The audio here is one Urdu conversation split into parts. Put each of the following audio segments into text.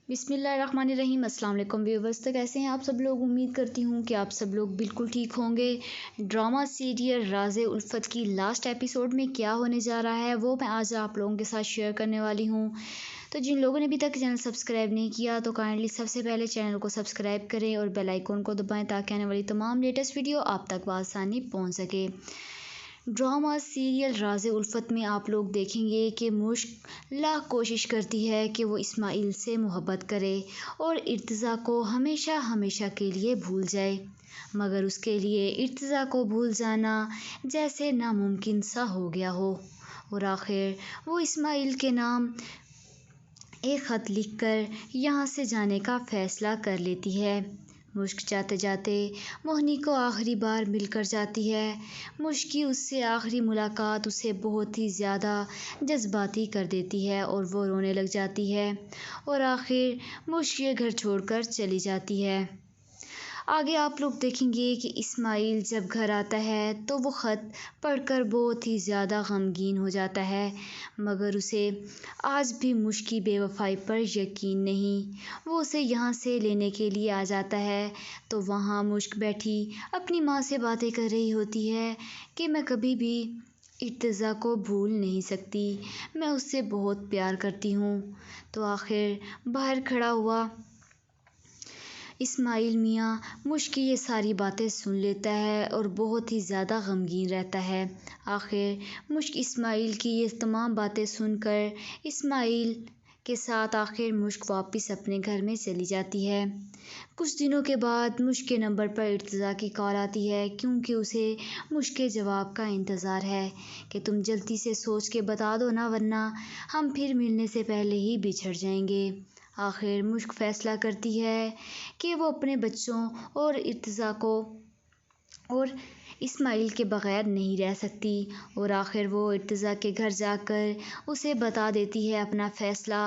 بسم اللہ الرحمن الرحیم۔ السلام علیکم ویورز، تو کیسے ہیں آپ سب لوگ؟ امید کرتی ہوں کہ آپ سب لوگ بالکل ٹھیک ہوں گے۔ ڈرامہ سیریل راز الفت کی لاسٹ ایپیسوڈ میں کیا ہونے جا رہا ہے وہ میں آج آپ لوگوں کے ساتھ شیئر کرنے والی ہوں۔ تو جن لوگوں نے ابھی تک چینل سبسکرائب نہیں کیا تو کائنڈلی سب سے پہلے چینل کو سبسکرائب کریں اور بیل آئیکن کو دبائیں تاکہ آنے والی تمام لیٹسٹ ویڈیو آپ تک بآسانی پہنچ سکے۔ ڈرامہ سیریل راز الفت میں آپ لوگ دیکھیں گے کہ مشک لاکھ کوشش کرتی ہے کہ وہ اسماعیل سے محبت کرے اور ارتضیٰ کو ہمیشہ ہمیشہ کے لیے بھول جائے، مگر اس کے لیے ارتضیٰ کو بھول جانا جیسے ناممکن سا ہو گیا ہو، اور آخر وہ اسماعیل کے نام ایک خط لکھ کر یہاں سے جانے کا فیصلہ کر لیتی ہے۔ مشک جاتے جاتے موہنی کو آخری بار مل کر جاتی ہے۔ مشک کی اس سے آخری ملاقات اسے بہت ہی زیادہ جذباتی کر دیتی ہے اور وہ رونے لگ جاتی ہے، اور آخر مشک یہ گھر چھوڑ کر چلی جاتی ہے۔ آگے آپ لوگ دیکھیں گے کہ اسماعیل جب گھر آتا ہے تو وہ خط پڑھ کر بہت ہی زیادہ غمگین ہو جاتا ہے، مگر اسے آج بھی مشک کی بے وفائی پر یقین نہیں۔ وہ اسے یہاں سے لینے کے لیے آ جاتا ہے تو وہاں مشک بیٹھی اپنی ماں سے باتیں کر رہی ہوتی ہے کہ میں کبھی بھی ارتضیٰ کو بھول نہیں سکتی، میں اس سے بہت پیار کرتی ہوں۔ تو آخر باہر کھڑا ہوا اسماعیل میاں مشک کی یہ ساری باتیں سن لیتا ہے اور بہت ہی زیادہ غمگین رہتا ہے۔ آخر مشک اسماعیل کی یہ تمام باتیں سن کر اسماعیل کے ساتھ آخر مشک واپس اپنے گھر میں چلی جاتی ہے۔ کچھ دنوں کے بعد مشک کے نمبر پر ارتضیٰ کی کال آتی ہے، کیونکہ اسے مشک کے جواب کا انتظار ہے کہ تم جلدی سے سوچ کے بتا دو نا، ورنہ ہم پھر ملنے سے پہلے ہی بچھڑ جائیں گے۔ آخر مشک فیصلہ کرتی ہے کہ وہ اپنے بچوں اور ارتضیٰ کو اور اسماعیل کے بغیر نہیں رہ سکتی، اور آخر وہ ارتضیٰ کے گھر جا کر اسے بتا دیتی ہے اپنا فیصلہ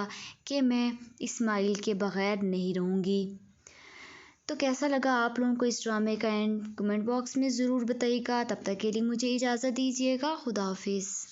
کہ میں اسماعیل کے بغیر نہیں رہوں گی۔ تو کیسا لگا آپ لوگوں کو اس ڈرامے کا اینڈ؟ کمنٹ باکس میں ضرور بتائیے گا۔ تب تک کے لیے مجھے اجازت دیجیے گا۔ خدا حافظ۔